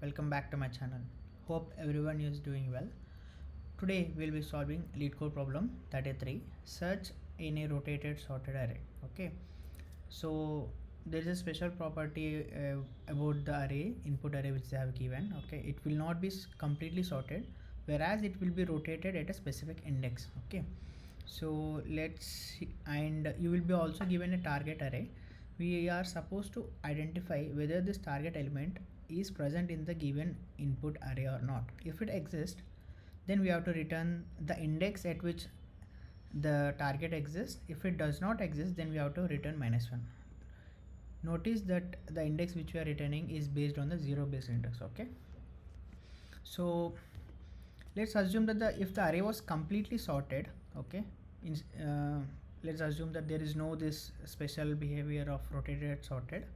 welcome back to my channel. Hope everyone is doing well. Today we'll be solving lead code problem 33, search in a rotated sorted array. Okay, so there is a special property about the array, input array which they have given. Okay, it will not be completely sorted, whereas it will be rotated at a specific index. Okay, so let's see, and you will be also given a target array. We are supposed to identify whether this target element is present in the given input array or not. If it exists, then we have to return the index at which the target exists. If it does not exist, then we have to return -1. Notice that the index which we are returning is based on the 0 based index. Okay, so let's assume that if the array was completely sorted, okay, let's assume that there is no this special behavior of rotated sorted.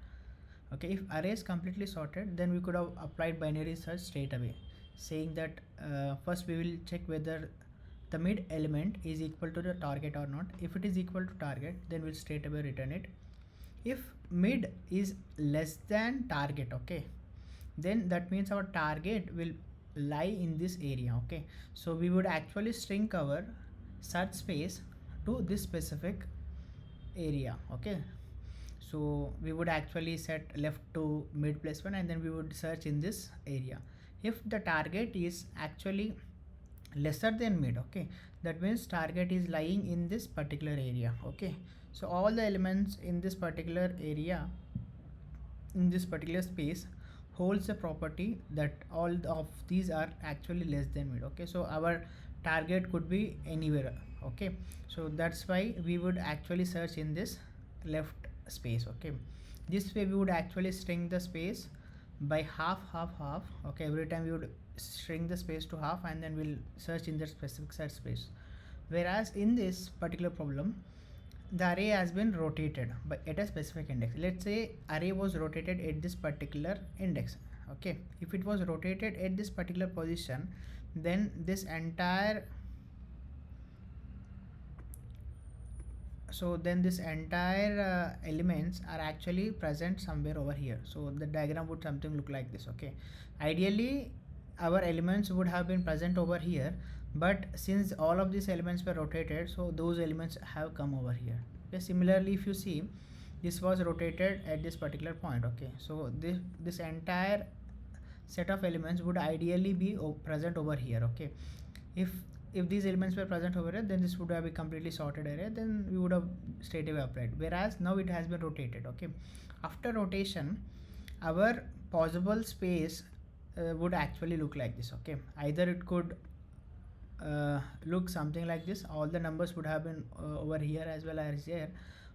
Okay, if array is completely sorted, then we could have applied binary search straight away, saying that first we will check whether the mid element is equal to the target or not. If it is equal to target, then we'll straight away return it. If mid is less than target, okay, then that means our target will lie in this area. Okay, so we would actually string our search space to this specific area. Okay, so we would actually set left to mid plus 1, and then we would search in this area. If the target is actually lesser than mid, okay, that means target is lying in this particular area. Okay, so all the elements in this particular area, in this particular space, holds a property that all of these are actually less than mid. Okay, so our target could be anywhere. Okay, so that's why we would actually search in this left space. Okay, this way we would actually string the space by half. Okay, every time we would shrink the space to half, and then we'll search in that specific search space. Whereas in this particular problem, the array has been rotated but at a specific index. Let's say array was rotated at this particular index. Okay, if it was rotated at this particular position, then this entire elements are actually present somewhere over here. So the diagram would something look like this. Okay, ideally our elements would have been present over here, but since all of these elements were rotated, so those elements have come over here. Okay, similarly if you see, this was rotated at this particular point. Okay, so this entire set of elements would ideally be present over here. Okay, if these elements were present over here, then this would have a completely sorted array, then we would have straight away applied. Whereas now it has been rotated. Okay, after rotation, our possible space would actually look like this. Okay, either it could look something like this, all the numbers would have been over here as well as here,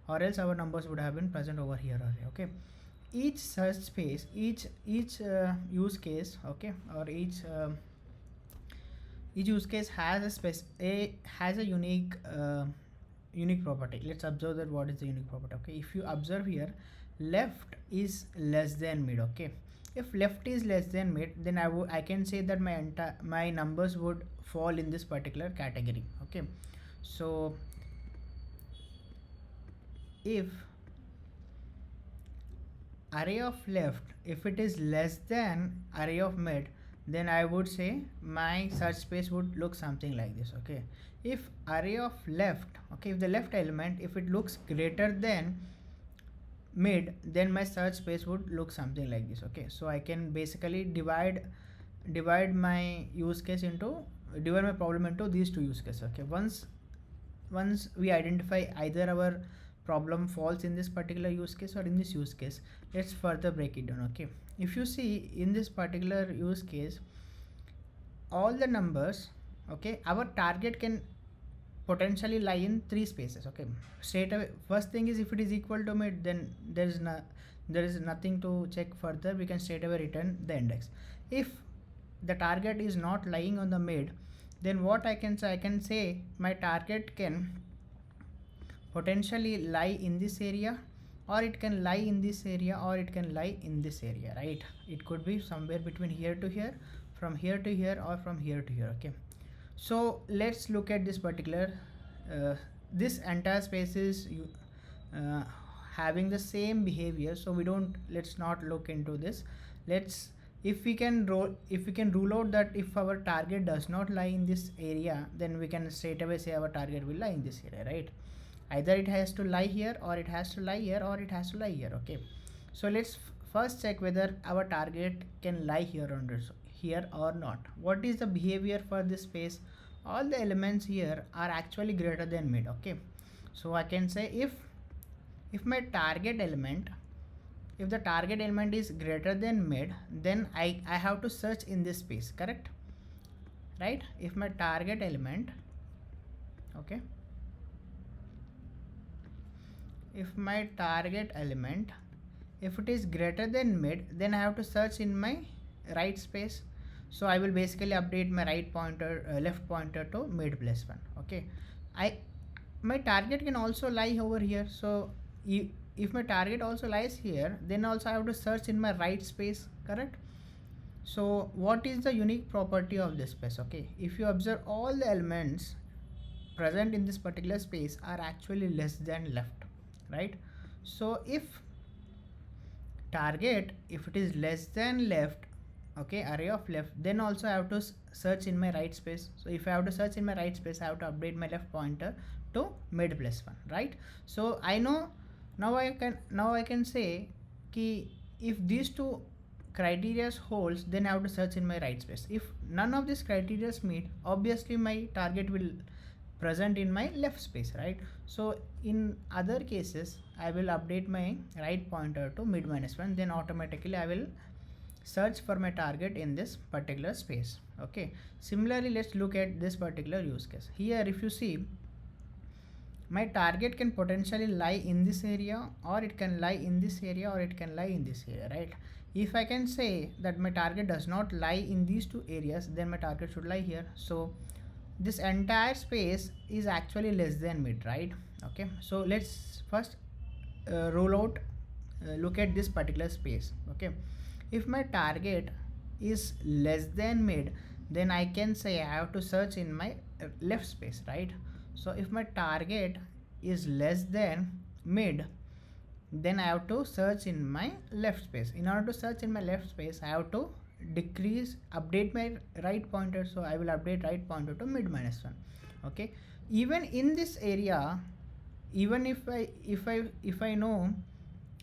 or else our numbers would have been present over here. Okay, each search space, each use case, okay, or each use case has a unique property. Let's observe that what is the unique property. Okay, if you observe here, left is less than mid. Okay, if left is less than mid, then I can say that my numbers would fall in this particular category. Okay, so if array of left, if it is less than array of mid, then I would say my search space would look something like this. Okay, if array of left, okay, if the left element, if it looks greater than mid, then my search space would look something like this. Okay, so I can basically divide my use case into, divide my problem into these two use cases. Okay, once we identify either our problem falls in this particular use case or in this use case, let's further break it down. Okay, if you see in this particular use case, all the numbers, okay, our target can potentially lie in 3 spaces. Okay, straight away, first thing is, if it is equal to mid, then there is nothing to check further, we can straight away return the index. If the target is not lying on the mid, then what I can say my target can potentially lie in this area, or it can lie in this area, or it can lie in this area, right? It could be somewhere between here to here, from here to here, or from here to here. Okay, so let's look at this particular this entire space is having the same behavior, so let's not look into this. Let's if we can rule out that if our target does not lie in this area, then we can straight away say our target will lie in this area, right? Either it has to lie here, or it has to lie here, or it has to lie here. Okay, so let's first check whether our target can lie here or not. What is the behavior for this space? All the elements here are actually greater than mid. Okay, so I can say if my target element, if the target element is greater than mid, then I have to search in this space, correct? Right? If my target element, okay, if my target element, if it is greater than mid, then I have to search in my right space. So I will basically update my right pointer, left pointer to mid plus 1. Okay, my target can also lie over here. So if my target also lies here, then also I have to search in my right space, correct? So what is the unique property of this space? Okay, if you observe, all the elements present in this particular space are actually less than left, right? So if target, if it is less than left, okay, array of left, then also I have to search in my right space. So if I have to search in my right space, I have to update my left pointer to mid plus 1, right? So I know now I can say ki if these two criteria holds, then I have to search in my right space. If none of these criteria meet, obviously my target will present in my left space, right? So in other cases, I will update my right pointer to mid minus 1, then automatically I will search for my target in this particular space. Okay, similarly, let's look at this particular use case. Here if you see, my target can potentially lie in this area, or it can lie in this area, or it can lie in this area, right? If I can say that my target does not lie in these two areas, then my target should lie here. So this entire space is actually less than mid, right? Okay, so let's first roll out, look at this particular space. Okay, if my target is less than mid, then I can say I have to search in my left space, right? So if my target is less than mid, then I have to search in my left space. In order to search in my left space, I have to update my right pointer. So I will update right pointer to mid minus 1. Okay, even in this area, even if I know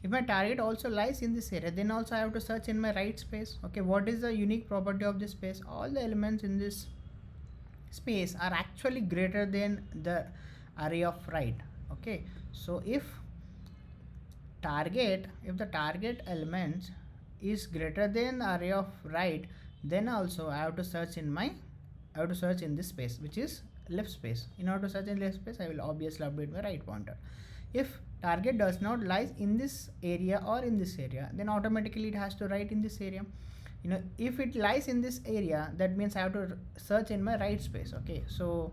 if my target also lies in this area, then also I have to search in my right space. Okay, what is the unique property of this space? All the elements in this space are actually greater than the array of right. Okay, so if the target element is greater than the array of right, then also I have to search in this space, which is left space. In order to search in left space, I will obviously update my right pointer. If target does not lies in this area or in this area, then automatically it has to write in this area. If it lies in this area, that means I have to search in my right space. Okay, so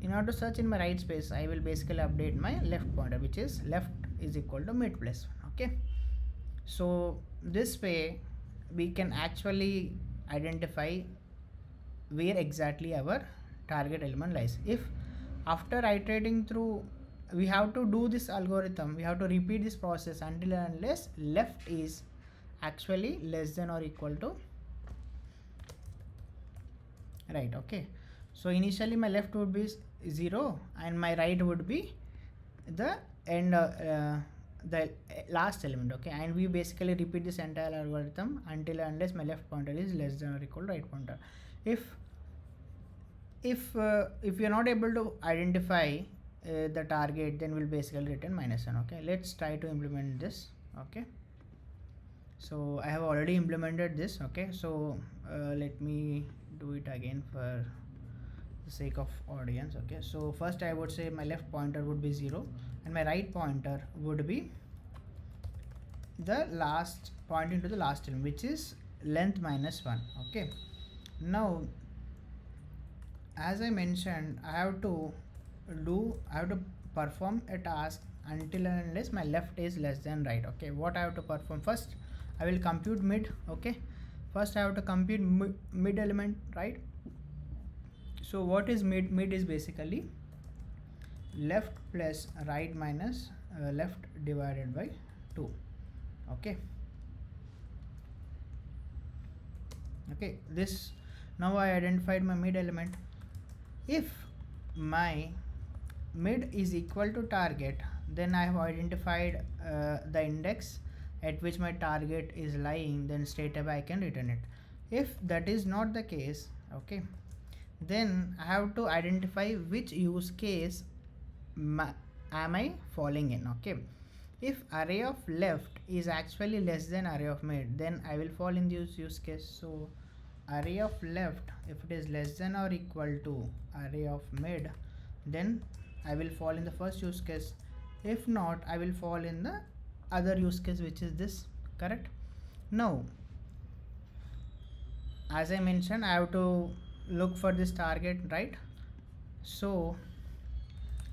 in order to search in my right space, I will basically update my left pointer, which is left is equal to mid plus 1. Okay, so this way we can actually identify where exactly our target element lies. If after iterating through, we have to do this algorithm, we have to repeat this process until and unless left is actually less than or equal to right. Okay, so initially my left would be 0 and my right would be the end, the last element. Okay, and we basically repeat this entire algorithm until and unless my left pointer is less than or equal to right pointer. If we are not able to identify the target, then we'll basically return minus 1. Okay, let's try to implement this. Okay, so I have already implemented this. Okay, so let me do it again for the sake of audience. Okay, so first I would say my left pointer would be 0 and my right pointer would be the last pointing to the last element, which is length minus 1. Okay, now as I mentioned, I have to perform a task until and unless my left is less than right. Okay, what I have to perform? First I will compute mid. Okay, first I have to compute mid element, right? So what is mid? Mid is basically left plus right minus left divided by 2. Okay, Okay, this now I identified my mid element. If my mid is equal to target, then I have identified the index at which my target is lying, then straight away I can return it. If that is not the case, okay, then I have to identify which use case am I falling in. Okay, if array of left is actually less than array of mid, then I will fall in this use case. So array of left, if it is less than or equal to array of mid, then I will fall in the first use case. If not, I will fall in the other use case, which is this. Correct? Now, as I mentioned, I have to look for this target, right? So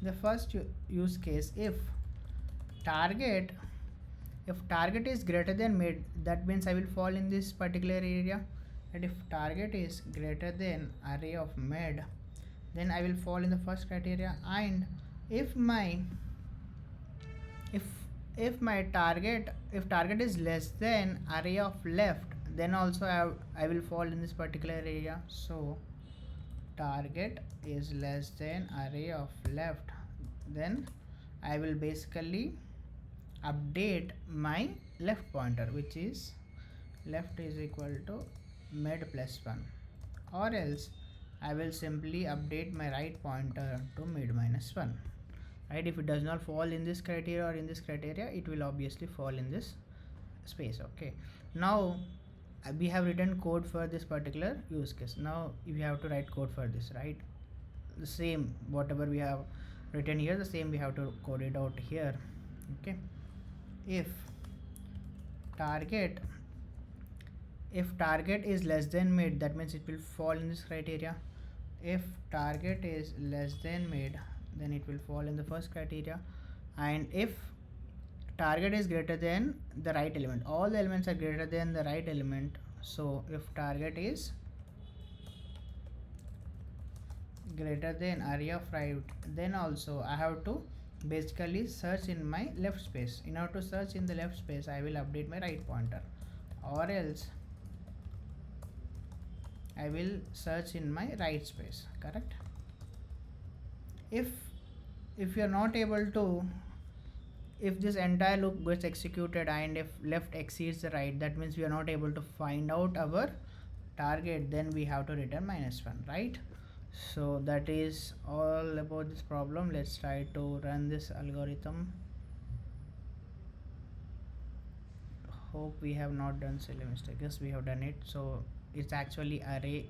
the first use case, if target is greater than mid, that means I will fall in this particular area. And if target is greater than array of mid, then I will fall in the first criteria. And if my target is less than array of left, then also I will fall in this particular area. So target is less than array of left, then I will basically update my left pointer, which is left is equal to mid plus 1, or else I will simply update my right pointer to mid minus 1. Right, if it does not fall in this criteria or in this criteria, it will obviously fall in this space. Okay, now we have written code for this particular use case. Now we have to write code for this, right? The same, whatever we have written here, the same we have to code it out here. Okay, if target is less than mid, that means it will fall in this criteria. If target is less than mid, then it will fall in the first criteria. And if target is greater than the right element, all the elements are greater than the right element, so if target is greater than array of right, then also I have to basically search in my left space. In order to search in the left space, I will update my right pointer, or else I will search in my right space. Correct? If you are not able to, if this entire loop gets executed and if left exceeds the right, that means we are not able to find out our target, then we have to return -1, right? So that is all about this problem. Let's try to run this algorithm. Hope we have not done silly mistake. Yes, we have done it. So it's actually array,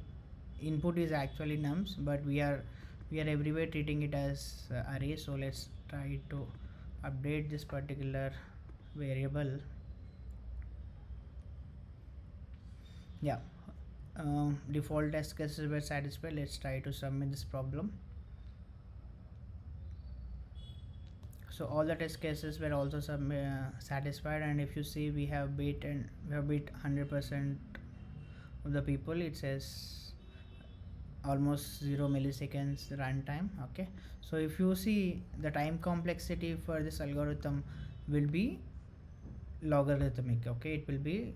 input is actually nums, but we are everywhere treating it as array. So let's try to update this particular variable. Yeah, default test cases were satisfied. Let's try to submit this problem. So all the test cases were also satisfied, and if you see, we have beat 100% of the people. It says almost 0 milliseconds runtime. Okay, so if you see, the time complexity for this algorithm will be logarithmic. Okay, it will be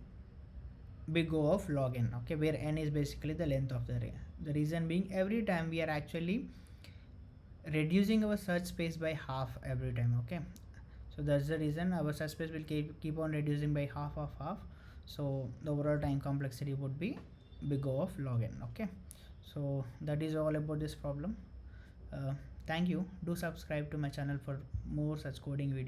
big O of log n. Okay, where n is basically the length of the array. The reason being, every time we are actually reducing our search space by half every time. Okay, so that's the reason our search space will keep on reducing by half of half. So the overall time complexity would be big O of log n. Okay, so that is all about this problem. Thank you. Do subscribe to my channel for more such coding videos.